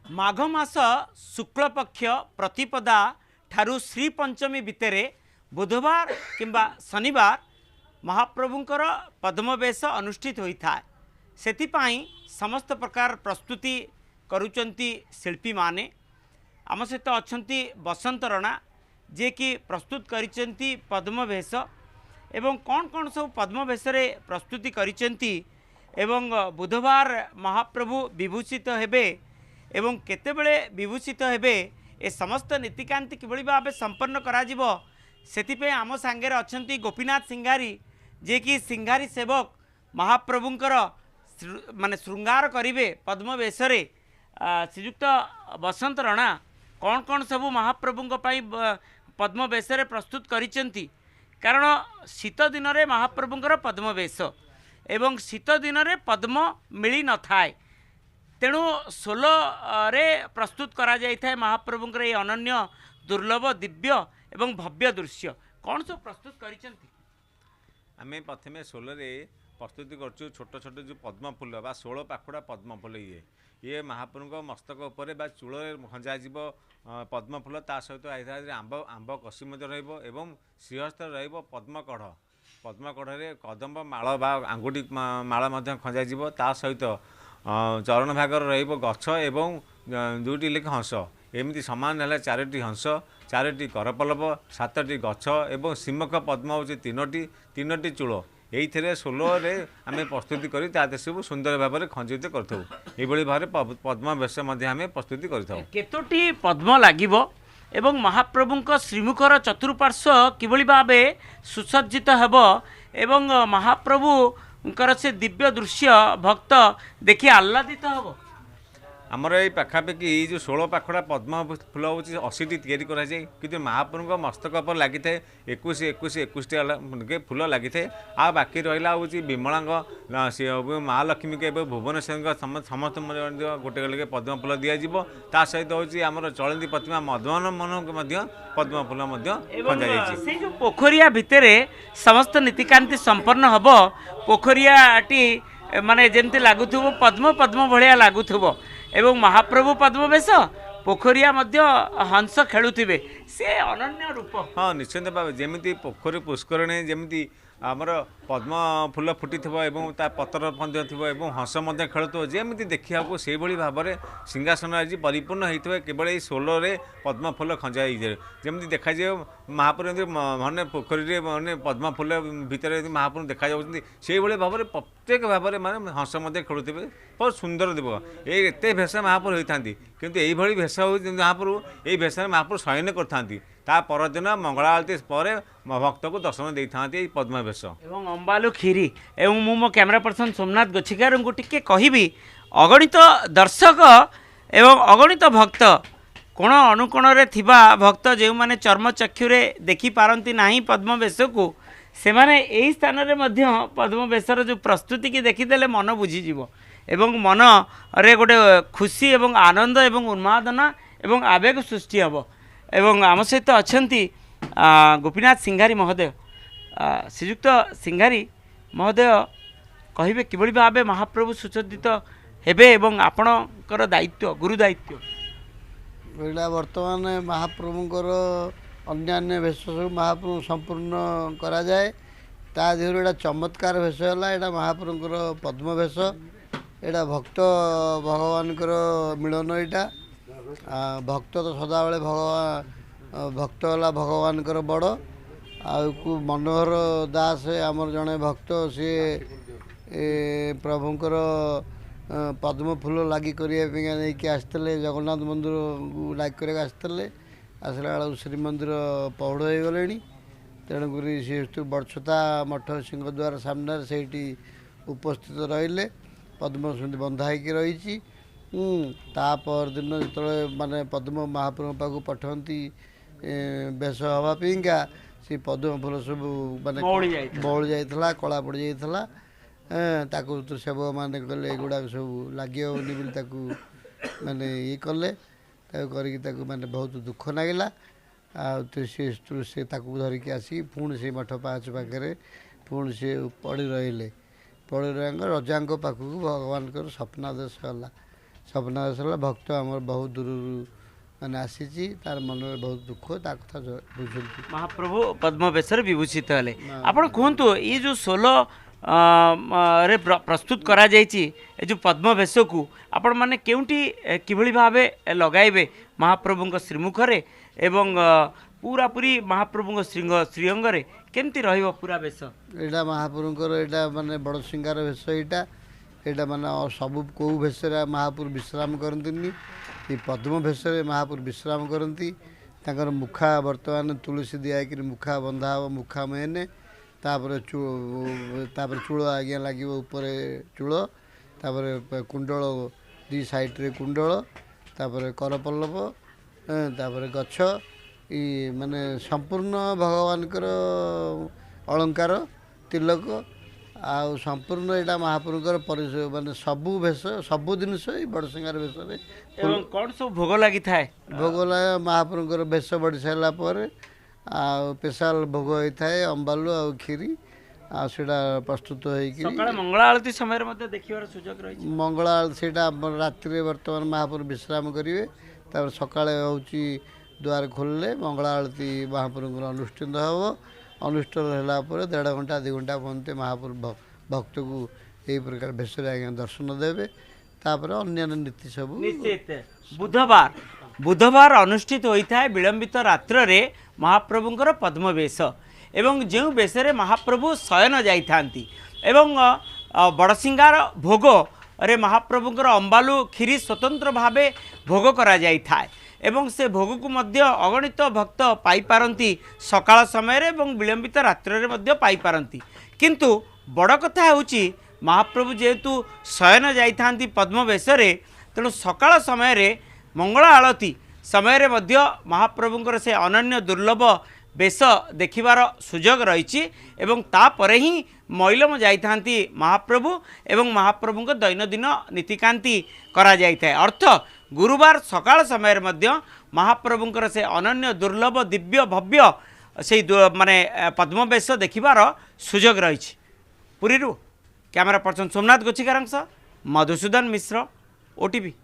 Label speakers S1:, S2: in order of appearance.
S1: माघ मास शुक्ल पक्ष प्रतिपदा ठारू श्री पंचमी भितर बुधवार किंबा शनिवार महाप्रभुंकर पद्मवेश अनुष्ठित होता है। सेतिपाई समस्त प्रकार प्रस्तुति करुचंती शिल्पी माने। आम सहित अच्छा बसंत रणा जे कि प्रस्तुत करिचंती पद्मवेश एवं कौन कौन सब पद्मवेश प्रस्तुति करिचंती एवं बुधवार महाप्रभु विभूषित हेबे एवं केतेबेले विभूषित हेबे ए समस्त नीतिकांति किभଳି भाव संपन्न करा जिवो सेतिपे आम सांगे अछंती गोपीनाथ सिंगारी जे कि सिंगारी सेवक महाप्रभुंकर माने श्रृंगार करिवे पद्मवेशरे। श्रीयुक्त बसंत रणा कौन कौन सबू महाप्रभुंक पई पद्मवेशरे प्रस्तुत करिचंती कारण शीत दिन रे महाप्रभुंकर पद्मवेश एवं शीत दिन रे पद्म मिली न थाए तेणु सोल रे प्रस्तुत करा जाय थाए महाप्रभुंकर ये अनन्य दुर्लभ दिव्य एवं भव्य दृश्य कौन सब प्रस्तुत करिचंती।
S2: आमे प्रथमे सोलरे प्रस्तुति करछु छोट छोट जो पद्म फूल बा 16 पाखुड़ा पद्म फूल ये महाप्रभु मस्तक उपरे बा चूल खंजा जीव पद्म फूल ता सहित आंब आंब कषि रहिबो एवं श्रीहस्त रहिबो पद्म कढ़े कदम्ब माଳ बा आंगुठी माଳ मध्य खंजा जीव ता सहित चरण भागर रहिबो गछ एवं दुईटी लेख हंस एमती समान है 4टी हंस 4टी करपल्लव 7टी गछ एवं सिमक पद्म होची 3टी चूल ये सोलरे आम प्रस्तुति करी सब सुंदर भाव में खंजित करी भाव पद्म वेश आम प्रस्तुति
S1: केतोटी पद्म लागिबो एवं महाप्रभुंक श्रीमुखर चतुर्पार्श्व किभଳି भावे सुसज्जित हेबो एवं महाप्रभुंकर से दिव्य दृश्य भक्त देखि आह्लादित हेबो।
S2: आमर ये पाखापाखि जो 16 पाखुड़ा पद्म फूल हूँ 80टी तैयारी कराए कि महाप्रभु मस्तक पर लगी था 21 फूल लगी था आ बाकी रहा हूँ विमला महालक्ष्मी के भुवनेश्वर समस्त गोटे गोटे पद्म फूल दिज्व ता सहित हूँ आम चलती प्रतिमा मधुबन मन पद्म फूल
S1: जो पोखरिया भितर समस्त नीतिकांति संपन्न हम पोखरियाटी माने जेमती लगुव पद्म पद्म भाया लगुव एवं महाप्रभु पद्मवेश पोखरिया मध्य हंस खेलुथिबे से अनन्य रूप।
S2: हाँ निश्चिंत भाव जमी पोखरी पुष्करणी जमी आमर पद्म फूल फुटी एवं ता पतर थो एवं हंस खेलुव जमी देखा से भाव में सिंहासन आज परिपूर्ण होता है केवल ये सोलरे पद्म फूल खंजा जमी देखा जाए महाप्रभु मैंने पोखरी मैंने पद्म फूल भितर महाप्रभु देखा से भाव में प्रत्येक भाव में माने हंस खेलुवे बहुत सुंदर देव ये एत भेष महाप्रभु होता किंतु यही भेष महाप्रभु ये भेष महाप्रभु शयन करता ता परदिन मंगला आरती पर भक्त को दर्शन दे था पद्म वेश
S1: एवं अंबालु खीरी एवं मो कैमरा पर्सन सोमनाथ गच्छिकार को टिके कहिबी अगणित दर्शक एवं अगणित भक्त कोण अनुकोण रे थिबा भक्त जो माने चर्म चक्षुरे देखि पारंती नाही पद्म वेश को से माने एही स्थान रे मध्य पद्म वेशर जो प्रस्तुति की देखिदेले मन बुझीजिवो एवं मन रे गोटे खुशी एवं आनंद एवं उन्मादना एवं आवेग सृष्टि हेबो एवं आम सहित अछंती गोपीनाथ सिंगारी महोदय। श्रीयुक्त सिंगारी महोदय कहिबे किभଳି भावे महाप्रभु सुसज्जित हेबे एवं आपणकर दायित्व गुरु दायित्व
S3: एटा वर्तमान महाप्रभुंकर अन्यान्य भेष सब महाप्रभु संपूर्ण करा जाए ता देहरु एटा चमत्कार भेष है एटा महाप्रभुंकर पद्म भेष एटा भक्त भगवानकर मिलन एटा भक्त तो सदाबले भगवान भक्त है भगवान बड़ आउ मनोहर दास आमर जड़े भक्त सी प्रभुंकर पद्म फूल लगी करके आसते जगन्नाथ मंदिर लगी कर आसते आसला बेलू श्रीमंदिर पौड़ हो गले तेणुक सी बड़छता मठ सिंहद्वार सामने से उपस्थित रहिले पद्म सुंदर बंधा हो रही तापर दिन जो माने पद्म महाप्रभु पाक पठाती बेश हाँपाइका सी पद्म फूल सब माने बौली जाइला कला पड़ जाइला ताकू सेवक मैंने कहले एगुड़ा सब लगे माने ये कले करके माने बहुत दुख लगे से धरिकी आसी पुणी से मठ पाँच पाखे पुणी से पड़ी रही रजा पाखक भगवान स्वप्नादेश है ସ୍ୱପ୍ନ ଦାସ ହେଲା ଭକ୍ତ ଆମର ବହୁତ ଦୂରରୁ ମାନେ ଆସିଛି, ତାର ମନରେ ବହୁତ ଦୁଃଖ, ତା କଥା ବୁଝନ୍ତି।
S1: ମହାପ୍ରଭୁ ପଦ୍ମ ବେଶରେ ବିଭୂଷିତ ହେଲେ। ଆପଣ କୁହନ୍ତୁ ଏଇ ଯେଉଁ ଷୋଲ ରେ ପ୍ରସ୍ତୁତ କରାଯାଇଛି ଏ ଯେଉଁ ପଦ୍ମ ବେଶକୁ ଆପଣମାନେ କେଉଁଠି କିଭଳି ଭାବେ ଲଗାଇବେ ମହାପ୍ରଭୁଙ୍କ ଶ୍ରୀମୁଖରେ ଏବଂ ପୁରାପୁରି ମହାପ୍ରଭୁଙ୍କ ଶ୍ରୀଅଙ୍ଗରେ କେମିତି ରହିବ ପୁରା ବେଶ?
S3: ଏଇଟା ମହାପ୍ରଭୁଙ୍କର ଏଇଟା ମାନେ ବଡ଼ ଶୃଙ୍ଗାର ବେଶ। ଏଇଟା ମାନେ ସବୁ କେଉଁ ବେଶରେ ମହାପ୍ରଭୁ ବିଶ୍ରାମ କରନ୍ତିନି, ଏ ପଦ୍ମ ବେଶରେ ମହାପ୍ରଭୁ ବିଶ୍ରାମ କରନ୍ତି। ତାଙ୍କର ମୁଖା ବର୍ତ୍ତମାନ ତୁଳସୀ ଦିଆହେଇକିରି ମୁଖା ବନ୍ଧା ହେବ, ମୁଖା ମେନେ, ତାପରେ ଚୂଳ ଆଜ୍ଞା ଲାଗିବ, ଉପରେ ଚୂଳ, ତାପରେ କୁଣ୍ଡଳ ଦୁଇ ସାଇଡ଼ରେ କୁଣ୍ଡଳ, ତାପରେ କରପଲ୍ଲବ, ତାପରେ ଗଛ, ମାନେ ସମ୍ପୂର୍ଣ୍ଣ ଭଗବାନଙ୍କର ଅଳଙ୍କାର ତିଲକ, ଆଉ ସମ୍ପୂର୍ଣ୍ଣ ଏଇଟା ମହାପ୍ରଭୁଙ୍କର ମାନେ ସବୁ ବେଶ, ସବୁ ଜିନିଷ ଏଇ ବଡ଼ସିଂହାର ବେଶରେ।
S1: ଏବଂ କ'ଣ ସବୁ ଭୋଗ ଲାଗିଥାଏ?
S3: ଭୋଗ ମହାପ୍ରଭୁଙ୍କର ବେଶ ବଢ଼ି ସାରିଲା ପରେ ଆଉ ସ୍ପେଶାଲ ଭୋଗ ହେଇଥାଏ, ଅମ୍ବାଲୁ ଆଉ କ୍ଷୀରି, ଆଉ ସେଇଟା ପ୍ରସ୍ତୁତ ହେଇକି
S1: ସକାଳେ ମଙ୍ଗଳ ଆଳତି ସମୟରେ ମଧ୍ୟ ଦେଖିବାର ସୁଯୋଗ ରହିଛି।
S3: ମଙ୍ଗଳ ଆଳତି ସେଇଟା ରାତିରେ ବର୍ତ୍ତମାନ ମହାପ୍ରଭୁ ବିଶ୍ରାମ କରିବେ, ତାପରେ ସକାଳେ ହେଉଛି ଦୁଆର ଖୋଲିଲେ ମଙ୍ଗଳ ଆଳତି ମହାପ୍ରଭୁଙ୍କର ଅନୁଷ୍ଠିତ ହେବ। ଅନୁଷ୍ଠିତ ହେଲା ପରେ 1.5 ଘଣ୍ଟା 2 ଘଣ୍ଟା ପର୍ଯ୍ୟନ୍ତ ମହାପ୍ରଭୁ ଭକ୍ତକୁ ଏହି ପ୍ରକାର ବେଶରେ ଆଜ୍ଞା ଦର୍ଶନ ଦେବେ। ତାପରେ ଅନ୍ୟାନ୍ୟ ନୀତି ସବୁ
S1: ନିଶ୍ଚିତ ବୁଧବାର ଅନୁଷ୍ଠିତ ହୋଇଥାଏ ବିଳମ୍ବିତ ରାତ୍ରରେ ମହାପ୍ରଭୁଙ୍କର ପଦ୍ମ ବେଶ ଏବଂ ଯେଉଁ ବେଶରେ ମହାପ୍ରଭୁ ଶୟନ ଯାଇଥାନ୍ତି ଏବଂ ବଡ଼ସିଂହାର ଭୋଗରେ ମହାପ୍ରଭୁଙ୍କର ଅମ୍ବାଲୁ କ୍ଷୀରି ସ୍ୱତନ୍ତ୍ର ଭାବେ ଭୋଗ କରାଯାଇଥାଏ ଏବଂ ସେ ଭୋଗକୁ ମଧ୍ୟ ଅଗଣିତ ଭକ୍ତ ପାଇପାରନ୍ତି ସକାଳ ସମୟରେ ଏବଂ ବିଳମ୍ବିତ ରାତ୍ରରେ ମଧ୍ୟ ପାଇପାରନ୍ତି। କିନ୍ତୁ ବଡ଼ କଥା ହେଉଛି ମହାପ୍ରଭୁ ଯେହେତୁ ଶୟନ ଯାଇଥାନ୍ତି ପଦ୍ମ ବେଶରେ, ତେଣୁ ସକାଳ ସମୟରେ ମଙ୍ଗଳ ଆଳତି ସମୟରେ ମଧ୍ୟ ମହାପ୍ରଭୁଙ୍କର ସେ ଅନନ୍ୟ ଦୁର୍ଲଭ ବେଶ ଦେଖିବାର ସୁଯୋଗ ରହିଛି ଏବଂ ତାପରେ ହିଁ ମଇଲମ ଯାଇଥାନ୍ତି ମହାପ୍ରଭୁ ଏବଂ ମହାପ୍ରଭୁଙ୍କ ଦୈନନ୍ଦିନ ନୀତିକାନ୍ତି କରାଯାଇଥାଏ। ଅର୍ଥ ଗୁରୁବାର ସକାଳ ସମୟରେ ମଧ୍ୟ ମହାପ୍ରଭୁଙ୍କର ସେ ଅନନ୍ୟ ଦୁର୍ଲଭ ଦିବ୍ୟ ଭବ୍ୟ ସେଇ ମାନେ ପଦ୍ମ ବେଶ ଦେଖିବାର ସୁଯୋଗ ରହିଛି। ପୁରୀରୁ କ୍ୟାମେରା ପର୍ସନ ସୋମନାଥ ଗୋଛିକାରଙ୍କ ସହ ମଧୁସୂଦନ ମିଶ୍ର, OTV।